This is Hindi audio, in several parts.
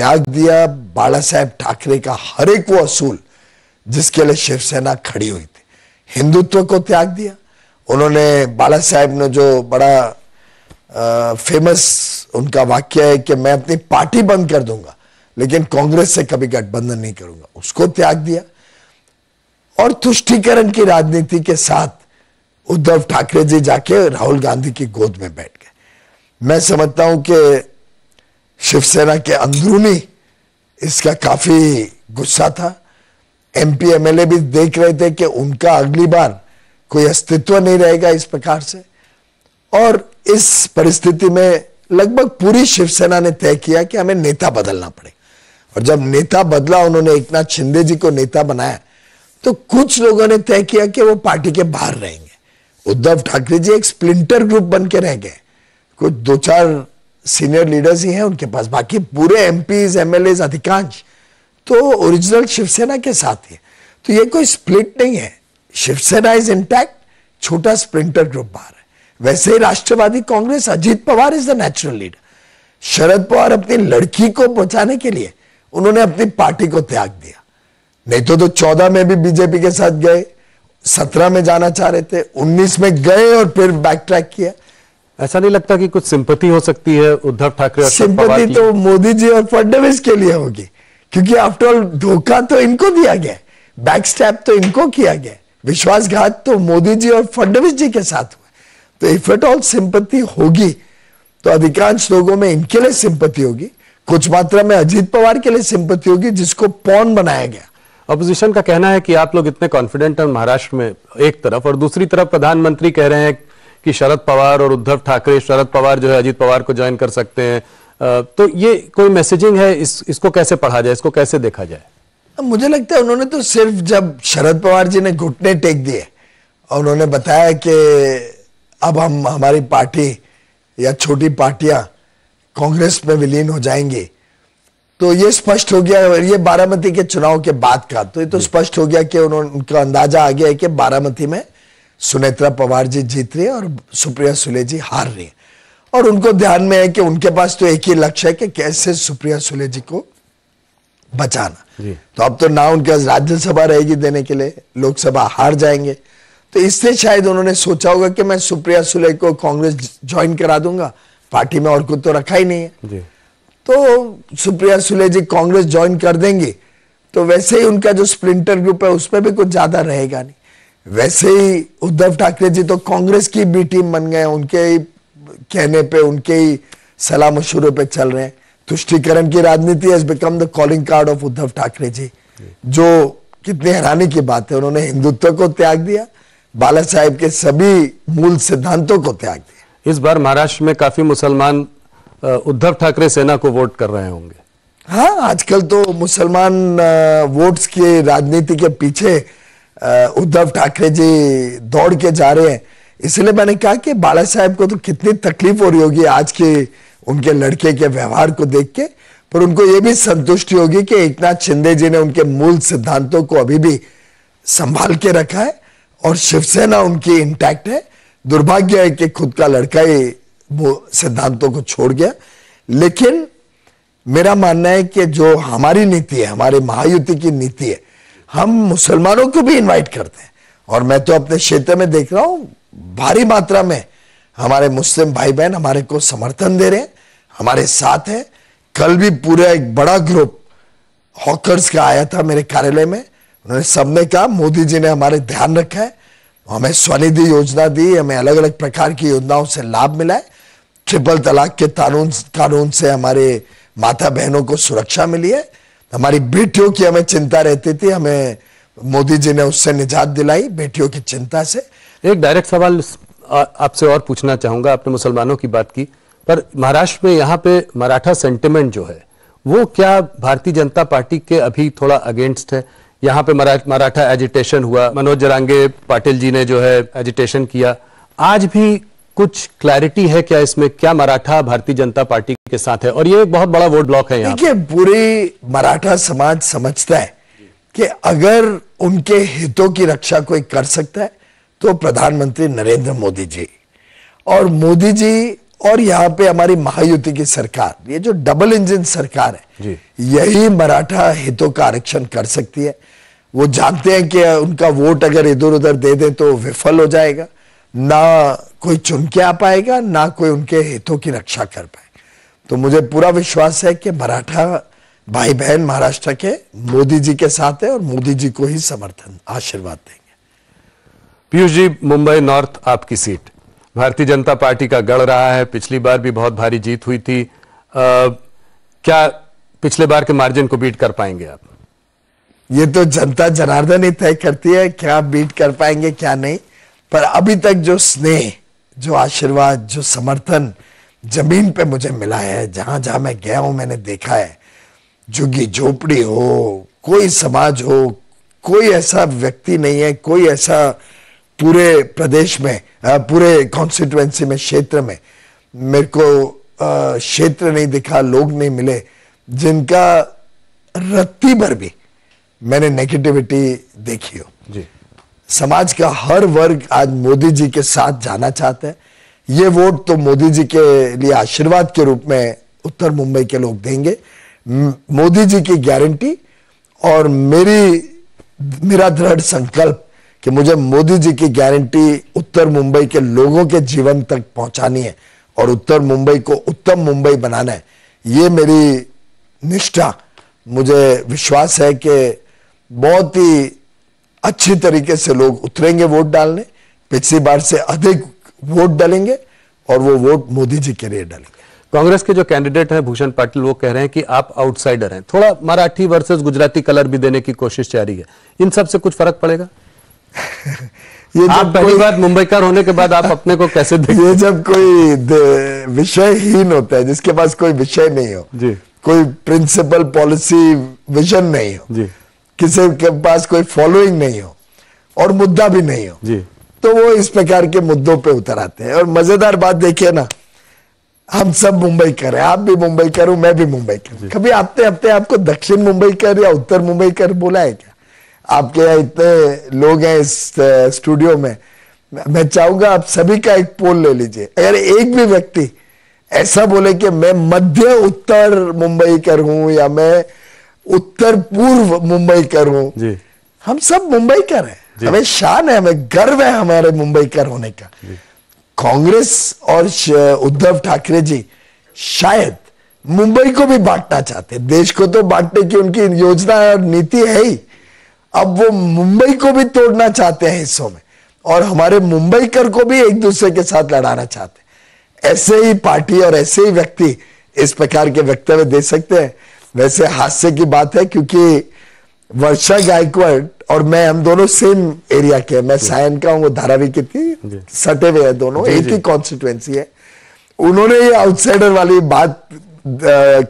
त्याग दिया बाला साहेब ठाकरे का हर एक वो असूल जिसके लिए शिवसेना खड़ी हुई थी। हिंदुत्व को त्याग दिया उन्होंने। बाला साहेब ने जो बड़ा फेमस उनका वाक्य है कि मैं अपनी पार्टी बंद कर दूंगा लेकिन कांग्रेस से कभी गठबंधन नहीं करूंगा, उसको त्याग दिया। और तुष्टीकरण की राजनीति के साथ उद्धव ठाकरे जी जाके राहुल गांधी की गोद में बैठ गए। मैं समझता हूं कि शिवसेना के अंदरूनी इसका काफी गुस्सा था। एमपी एमएलए भी देख रहे थे कि उनका अगली बार कोई अस्तित्व नहीं रहेगा इस प्रकार से। और इस परिस्थिति में लगभग पूरी शिवसेना ने तय किया कि हमें नेता बदलना पड़ेगा। और जब नेता बदला, उन्होंने एकनाथ शिंदे जी को नेता बनाया, तो कुछ लोगों ने तय किया कि वो पार्टी के बाहर रहेंगे। उद्धव ठाकरे जी एक स्प्लिंटर ग्रुप बन के रह गए। कुछ 2-4 सीनियर लीडर्स ही हैं उनके पास, बाकी पूरे एमपीज एमएलएज अधिकांश तो ओरिजिनल शिवसेना के साथ ही। तो ये कोई स्प्लिट नहीं है, शिवसेना इज इंटैक्ट, छोटा स्प्लिंटर ग्रुप बाहर है। वैसे ही Rashtravadi Congress, Ajit Pawar is the natural leader. Sharad Pawar अपनी लड़की को बचाने के लिए उन्होंने अपनी पार्टी को त्याग दिया। नहीं तो 14 में भी बीजेपी के साथ गए, 17 में जाना चाह रहे थे, 19 में गए और फिर बैक ट्रैक किया। ऐसा नहीं लगता कि कुछ सिंपैथी हो सकती है उद्धव ठाकरे और सिंपैथी तो मोदी जी और फडणवीस के लिए होगी, क्योंकि आफ्टर ऑल धोखा तो इनको दिया गया, बैक स्टैप तो इनको किया गया, विश्वासघात तो मोदी जी और फडणवीस जी के साथ हुआ। तो इफ एट ऑल सिंपैथी होगी तो अधिकांश लोगों में इनके लिए सिंपैथी होगी, कुछ मात्रा में अजीत पवार के लिए सिंपैथी होगी जिसको पॉन बनाया गया। अपोजिशन का कहना है कि आप लोग इतने कॉन्फिडेंट हैं महाराष्ट्र में एक तरफ, और दूसरी तरफ प्रधानमंत्री कह रहे हैं कि शरद पवार और उद्धव ठाकरे, शरद पवार जो है अजीत पवार को ज्वाइन कर सकते हैं। तो ये कोई मैसेजिंग है, इसको कैसे पढ़ा जाए, इसको कैसे देखा जाए? मुझे लगता है उन्होंने तो सिर्फ जब शरद पवार जी ने घुटने टेक दिए और उन्होंने बताया कि अब हमारी पार्टी या छोटी पार्टियां कांग्रेस में विलीन हो जाएंगी, तो ये स्पष्ट हो गया। ये बारामती के चुनाव के बाद का, तो ये तो स्पष्ट हो गया कि उनका अंदाजा आ गया है कि बारामती में सुनेत्रा पवार जी जीत रही है और सुप्रिया सुले जी हार रही है। और उनको ध्यान में है कि उनके पास तो एक ही लक्ष्य है कि कैसे सुप्रिया सुले जी को बचाना। तो अब तो ना उनके पास राज्यसभा रहेगी देने के लिए, लोकसभा हार जाएंगे, तो इससे शायद उन्होंने सोचा होगा कि मैं सुप्रिया सुले को कांग्रेस ज्वाइन करा दूंगा, पार्टी में और कुछ तो रखा ही नहीं है। तो सुप्रिया सुले जी कांग्रेस ज्वाइन कर देंगे तो वैसे ही उनका जो स्प्लिंटर ग्रुप है उसमें भी कुछ ज्यादा रहेगा नहीं। वैसे ही उद्धव ठाकरे जी तो कांग्रेस की बी टीम बन गए, उनके ही कहने पे, उनके ही सलाह मशूरे पे चल रहे हैं। तुष्टीकरण की राजनीति has become the calling card of Uddhav Thackeray ji, जो कितनी हैरानी की बात है। उन्होंने हिंदुत्व को त्याग दिया, बाला साहेब के सभी मूल सिद्धांतों को त्याग दिया। इस बार महाराष्ट्र में काफी मुसलमान उद्धव ठाकरे सेना को वोट कर रहे होंगे। हाँ, आजकल तो मुसलमान वोट्स की राजनीति के पीछे उद्धव ठाकरे जी दौड़ के जा रहे हैं। इसलिए मैंने कहा कि बाला साहेब को तो कितनी तकलीफ हो रही होगी आज के उनके लड़के के व्यवहार को देख के, पर उनको यह भी संतुष्टि होगी कि एकनाथ शिंदे जी ने उनके मूल सिद्धांतों को अभी भी संभाल के रखा है और शिवसेना उनकी इंटैक्ट है। दुर्भाग्य है कि खुद का लड़का ही वो सिद्धांतों को छोड़ गया। लेकिन मेरा मानना है कि जो हमारी नीति है, हमारे महायुति की नीति है, हम मुसलमानों को भी इनवाइट करते हैं। और मैं तो अपने क्षेत्र में देख रहा हूं भारी मात्रा में हमारे मुस्लिम भाई बहन हमारे को समर्थन दे रहे हैं, हमारे साथ हैं। कल भी पूरा एक बड़ा ग्रुप हॉकर्स का आया था मेरे कार्यालय में। उन्होंने सबने कहा मोदी जी ने हमारे ध्यान रखा है, हमें स्वनिधि योजना दी, हमें अलग अलग प्रकार की योजनाओं से लाभ मिला है, ट्रिपल तलाक के कानून से हमारे माता बहनों को सुरक्षा मिली है, हमारी बेटियों की हमें चिंता रहती थी, हमें मोदी जी ने उससे निजात दिलाई, बेटियों की चिंता से। एक डायरेक्ट सवाल आपसे और पूछना चाहूंगा, आपने मुसलमानों की बात की, पर महाराष्ट्र में यहाँ पे मराठा सेंटिमेंट जो है वो क्या भारतीय जनता पार्टी के अभी थोड़ा अगेंस्ट है? यहाँ पे मराठा एजिटेशन हुआ, मनोज जरांगे पाटिल जी ने जो है एजिटेशन किया, आज भी कुछ क्लैरिटी है क्या इसमें? क्या मराठा भारतीय जनता पार्टी के साथ है? और ये एक बहुत बड़ा वोट ब्लॉक है यहाँ। देखिए, पूरी मराठा समाज समझता है कि अगर उनके हितों की रक्षा कोई कर सकता है तो प्रधानमंत्री नरेंद्र मोदी जी। और मोदी जी और यहाँ पे हमारी महायुति की सरकार, ये जो डबल इंजन सरकार है, यही मराठा हितों का आरक्षण कर सकती है। वो जानते हैं कि उनका वोट अगर इधर उधर दे दे तो विफल हो जाएगा, ना कोई चुन के आ पाएगा, ना कोई उनके हितों की रक्षा कर पाए। तो मुझे पूरा विश्वास है कि मराठा भाई बहन महाराष्ट्र के मोदी जी के साथ है और मोदी जी को ही समर्थन आशीर्वाद देंगे। पीयूष जी, मुंबई नॉर्थ आपकी सीट, भारतीय जनता पार्टी का गढ़ रहा है, पिछली बार भी बहुत भारी जीत हुई थी। क्या पिछले बार के मार्जिन को बीट कर पाएंगे आप? ये तो जनता जनार्दन ही तय करती है क्या बीट कर पाएंगे क्या नहीं, पर अभी तक जो स्नेह, जो आशीर्वाद, जो समर्थन जमीन पे मुझे मिला है, जहां जहां मैं गया हूं मैंने देखा है, झुग्गी झोपड़ी हो, कोई समाज हो, कोई ऐसा व्यक्ति नहीं है, कोई ऐसा पूरे प्रदेश में, पूरे कॉन्स्टिट्यूएंसी में, क्षेत्र में मेरे को क्षेत्र नहीं दिखा, लोग नहीं मिले जिनका रत्ती भर भी मैंने नेगेटिविटी देखी हो जी। समाज का हर वर्ग आज मोदी जी के साथ जाना चाहता है। ये वोट तो मोदी जी के लिए आशीर्वाद के रूप में उत्तर मुंबई के लोग देंगे। मोदी जी की गारंटी और मेरा दृढ़ संकल्प कि मुझे मोदी जी की गारंटी उत्तर मुंबई के लोगों के जीवन तक पहुंचानी है और उत्तर मुंबई को उत्तम मुंबई बनाना है। ये मेरी निष्ठा, मुझे विश्वास है कि बहुत ही अच्छी तरीके से लोग उतरेंगे वोट डालने, पिछली बार से अधिक वोट डालेंगे और वो वोट मोदी जी के लिए डालेंगे। कांग्रेस के जो कैंडिडेट हैं भूषण पाटिल, वो कह रहे हैं कि आप आउटसाइडर हैं, थोड़ा मराठी वर्सेस गुजराती कलर भी देने की कोशिश जारी है, इन सब से कुछ फर्क पड़ेगा? ये आप पहली बार मुंबईकर होने के बाद आप अपने को कैसे देखते? ये जब कोई विषयहीन होता है, जिसके पास कोई विषय नहीं हो जी, कोई प्रिंसिपल पॉलिसी विजन नहीं हो जी, किसी के पास कोई फॉलोइंग नहीं हो और मुद्दा भी नहीं हो जी, तो वो इस प्रकार के मुद्दों पे उतर आते हैं। और मजेदार बात देखिए ना, हम सब मुंबई कर हैं, आप भी मुंबई कर हूं, मैं भी मुंबई कर। कभी अपने आपको दक्षिण मुंबई कर या उत्तर मुंबई कर बोला है क्या? आपके यहाँ इतने लोग हैं इस स्टूडियो में, मैं चाहूंगा आप सभी का एक पोल ले लीजिए। अगर एक भी व्यक्ति ऐसा बोले कि मैं मध्य उत्तर मुंबई कर हूं या मैं उत्तर पूर्व मुंबई कर हूं, हम सब मुंबई कर हैं, हमें शान है, हमें गर्व है हमारे मुंबई कर होने का। कांग्रेस और उद्धव ठाकरे जी शायद मुंबई को भी बांटना चाहते, देश को तो बांटने की उनकी योजना और नीति है ही, अब वो मुंबई को भी तोड़ना चाहते हैं हिस्सों में और हमारे मुंबईकर को भी एक दूसरे के साथ लड़ाना चाहते हैं। ऐसे ही पार्टी और ऐसे ही व्यक्ति इस प्रकार के वक्तव्य दे सकते हैं। वैसे हास्य की बात है क्योंकि वर्षा गायकवाड़ और मैं, हम दोनों सेम एरिया के, मैं सायन का हूं, वो धारावी की थी, सटे हुए हैं दोनों, एक ही कॉन्स्टिट्यूएंसी है। उन्होंने ये आउटसाइडर वाली बात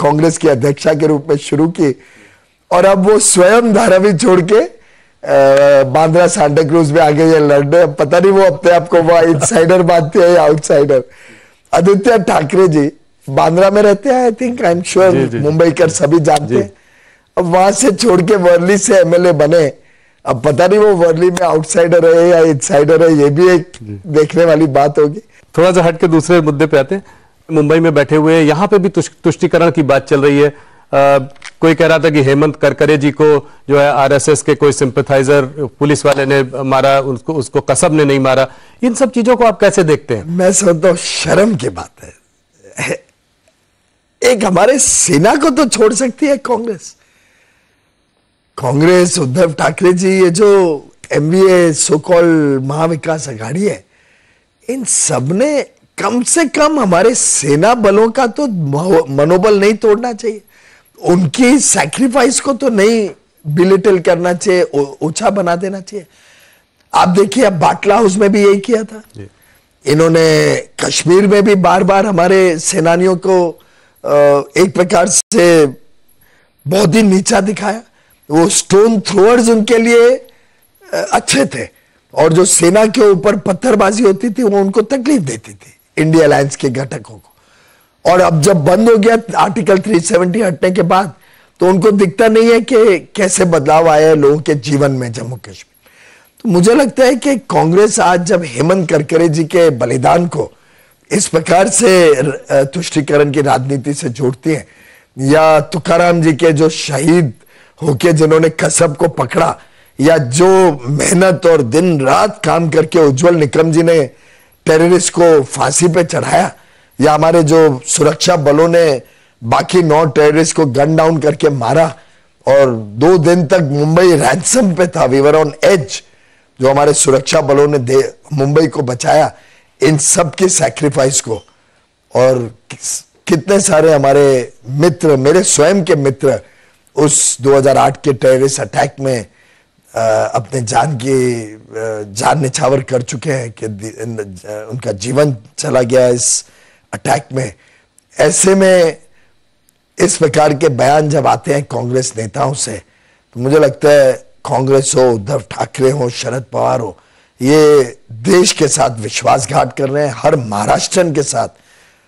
कांग्रेस की अध्यक्षा के रूप में शुरू की और अब वो स्वयं धारावी छोड़ के बांद्रा सांता क्रूज में आ गए हैं लड़ने। पता नहीं वो अपने आप को वो इनसाइडर मानते हैं या आउटसाइडर। आदित्य ठाकरे जी बांद्रा में रहते हैं, I think, I am sure Mumbai कर सभी जानते हैं। अब वहां से छोड़ के वर्ली से एमएलए बने, अब पता नहीं वो वर्ली में आउटसाइडर है या इनसाइडर है, ये भी एक देखने वाली बात होगी। थोड़ा सा हट के दूसरे मुद्दे पे आते हैं। मुंबई में बैठे हुए यहाँ पे भी तुष्टिकरण की बात चल रही है। कोई कह रहा था कि हेमंत करकरे जी को जो है आरएसएस के कोई सिंपैथाइजर पुलिस वाले ने मारा, उसको कसब ने नहीं मारा। इन सब चीजों को आप कैसे देखते हैं? मैं समझता हूं शर्म की बात है। एक हमारे सेना को तो छोड़ सकती है कांग्रेस। कांग्रेस, उद्धव ठाकरे जी, ये जो एमवीए सो कॉल महाविकास अघाड़ी है, इन सब ने कम से कम हमारे सेना बलों का तो मनोबल नहीं तोड़ना चाहिए, उनकी सैक्रिफाइस को तो नहीं बिलिटल करना चाहिए, ऊंचा बना देना चाहिए। आप देखिए अब बाटला हाउस में भी यही किया था। इन्होंने कश्मीर में भी बार बार हमारे सेनानियों को एक प्रकार से बहुत ही नीचा दिखाया। वो स्टोन थ्रोअर्स उनके लिए अच्छे थे और जो सेना के ऊपर पत्थरबाजी होती थी वो उनको तकलीफ देती थी, इंडिया अलायंस के घटकों को। और अब जब बंद हो गया आर्टिकल 370 हटने के बाद, तो उनको दिखता नहीं है कि कैसे बदलाव आया है लोगों के जीवन में जम्मू कश्मीर। तो मुझे लगता है कि कांग्रेस आज जब हेमंत करकरे जी के बलिदान को इस प्रकार से तुष्टीकरण की राजनीति से जोड़ती हैं, या तुकाराम जी के जो शहीद होके जिन्होंने कसब को पकड़ा, या जो मेहनत और दिन रात काम करके उज्जवल निकम जी ने टेररिस्ट को फांसी पे चढ़ाया, या हमारे जो सुरक्षा बलों ने बाकी 9 टेररिस्ट को गन डाउन करके मारा और 2 दिन तक मुंबई रैंसम पे था, वी वर ऑन एज, जो हमारे सुरक्षा बलों ने मुंबई को बचाया, इन सब की सैक्रिफाइस को, और कितने सारे हमारे मित्र, मेरे स्वयं के मित्र उस 2008 के टेररिस्ट अटैक में अपने जान निछावर कर चुके हैं, कि उनका जीवन चला गया इस अटैक में। ऐसे में इस प्रकार के बयान जब आते हैं कांग्रेस नेताओं से, तो मुझे लगता है कांग्रेस हो, उद्धव ठाकरे हो, शरद पवार हो, ये देश के साथ विश्वासघात कर रहे हैं, हर महाराष्ट्रन के साथ,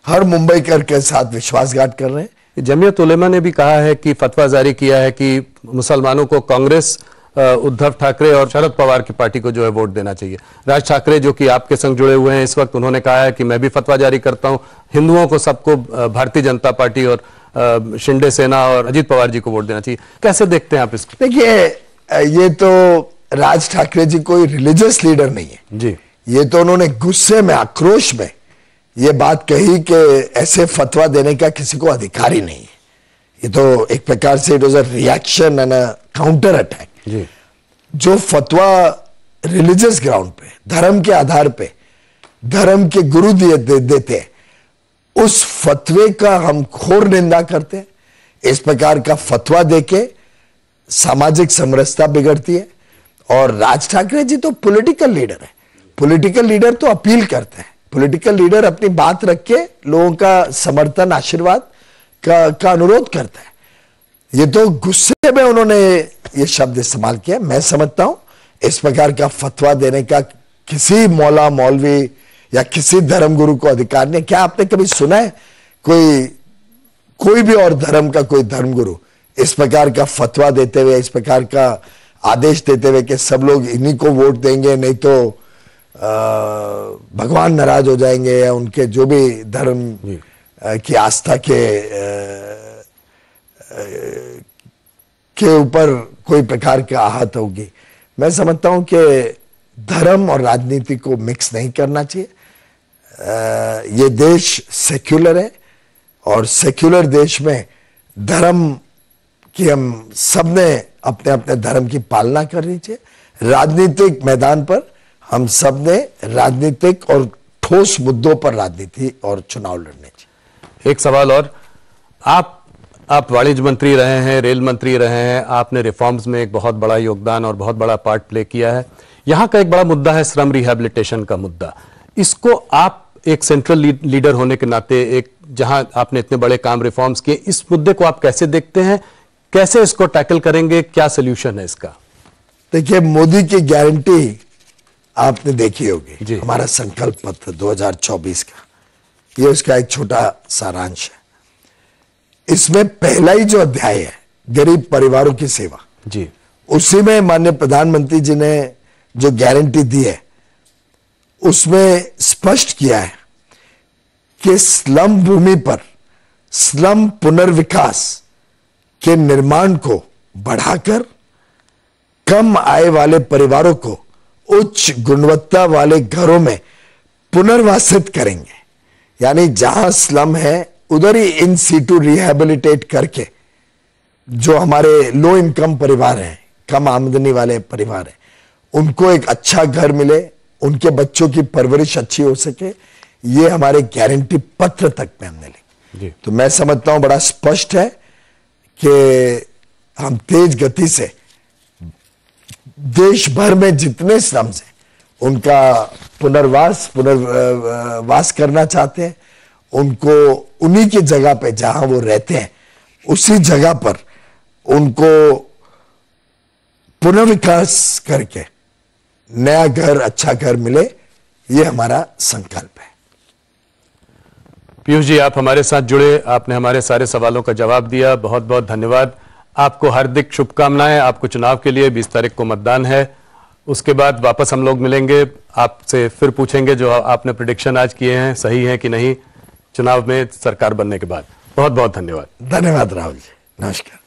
हर मुंबईकर के साथ विश्वासघात कर रहे हैं। जमीयत उलेमा ने भी कहा है कि फतवा जारी किया है कि मुसलमानों को कांग्रेस, उद्धव ठाकरे और शरद पवार की पार्टी को जो है वोट देना चाहिए। राज ठाकरे जो कि आपके संग जुड़े हुए हैं इस वक्त, उन्होंने कहा है कि मैं भी फतवा जारी करता हूं, हिंदुओं को सबको भारतीय जनता पार्टी और शिंदे सेना और अजीत पवार जी को वोट देना चाहिए। कैसे देखते हैं आप इसको? देखिए, ये तो राज ठाकरे जी कोई रिलीजियस लीडर नहीं है जी, ये तो उन्होंने गुस्से में, आक्रोश में ये बात कही कि ऐसे फतवा देने का किसी को अधिकार ही नहीं है। ये तो एक प्रकार से it was a reaction and a counter attack. जो फतवा रिलीजियस ग्राउंड पे, धर्म के आधार पे, धर्म के गुरु देते हैं, उस फतवे का हम घोर निंदा करते हैं। इस प्रकार का फतवा देके सामाजिक समरसता बिगड़ती है। और राज ठाकरे जी तो पॉलिटिकल लीडर है, पॉलिटिकल लीडर तो अपील करते हैं, पॉलिटिकल लीडर अपनी बात रख के लोगों का समर्थन, आशीर्वाद का अनुरोध करता है। ये तो गुस्से में उन्होंने ये शब्द इस्तेमाल किया। मैं समझता हूं इस प्रकार का फतवा देने का किसी मौला, मौलवी या किसी धर्मगुरु को अधिकार नहीं। क्या आपने कभी सुना है कोई भी और धर्म का कोई धर्मगुरु इस प्रकार का फतवा देते हुए, इस प्रकार का आदेश देते हुए कि सब लोग इन्हीं को वोट देंगे, नहीं तो भगवान नाराज हो जाएंगे, या उनके जो भी धर्म की आस्था के ऊपर कोई प्रकार का आहत होगी? मैं समझता हूं कि धर्म और राजनीति को मिक्स नहीं करना चाहिए। ये देश सेक्युलर है और सेक्युलर देश में धर्म की हम सबने अपने अपने धर्म की पालना करनी चाहिए। राजनीतिक मैदान पर हम सबने राजनीतिक और ठोस मुद्दों पर राजनीति और चुनाव लड़ने चाहिए। एक सवाल और, आप वाणिज्य मंत्री रहे हैं, रेल मंत्री रहे हैं, आपने रिफॉर्म्स में एक बहुत बड़ा योगदान और बहुत बड़ा पार्ट प्ले किया है। यहां का एक बड़ा मुद्दा है श्रम रिहैबिलिटेशन का मुद्दा। इसको आप एक सेंट्रल लीडर होने के नाते, एक जहां आपने इतने बड़े काम रिफॉर्म्स किए, इस मुद्दे को आप कैसे देखते हैं, कैसे इसको टैकल करेंगे, क्या सोल्यूशन है इसका? देखिए, मोदी की गारंटी आपने देखी होगी, हमारा संकल्प पत्र 2024 का, ये उसका एक छोटा सारांश है। इसमें पहला ही जो अध्याय है गरीब परिवारों की सेवा जी, उसी में माननीय प्रधानमंत्री जी ने जो गारंटी दी है उसमें स्पष्ट किया है कि स्लम भूमि पर स्लम पुनर्विकास के निर्माण को बढ़ाकर कम आय वाले परिवारों को उच्च गुणवत्ता वाले घरों में पुनर्वासित करेंगे। यानी जहां स्लम है उधर ही इन सीटू रिहैबिलिटेट करके जो हमारे लो इनकम परिवार हैं, कम आमदनी वाले परिवार हैं, उनको एक अच्छा घर मिले, उनके बच्चों की परवरिश अच्छी हो सके, ये हमारे गारंटी पत्र तक में हमने लिखी। तो मैं समझता हूं बड़ा स्पष्ट है कि हम तेज गति से देश भर में जितने स्लम्स हैं उनका पुनर्वास करना चाहते हैं। उनको उन्हीं की जगह पे जहां वो रहते हैं उसी जगह पर उनको पुनर्विकास करके नया घर, अच्छा घर मिले, ये हमारा संकल्प है। पीयूष जी, आप हमारे साथ जुड़े, आपने हमारे सारे सवालों का जवाब दिया, बहुत बहुत धन्यवाद। आपको हार्दिक शुभकामनाएं। आपको चुनाव के लिए 20 तारीख को मतदान है, उसके बाद वापस हम लोग मिलेंगे, आपसे फिर पूछेंगे जो आपने प्रेडिक्शन आज किए हैं सही हैं कि नहीं चुनाव में सरकार बनने के बाद। बहुत बहुत धन्यवाद। धन्यवाद राहुल जी, नमस्कार।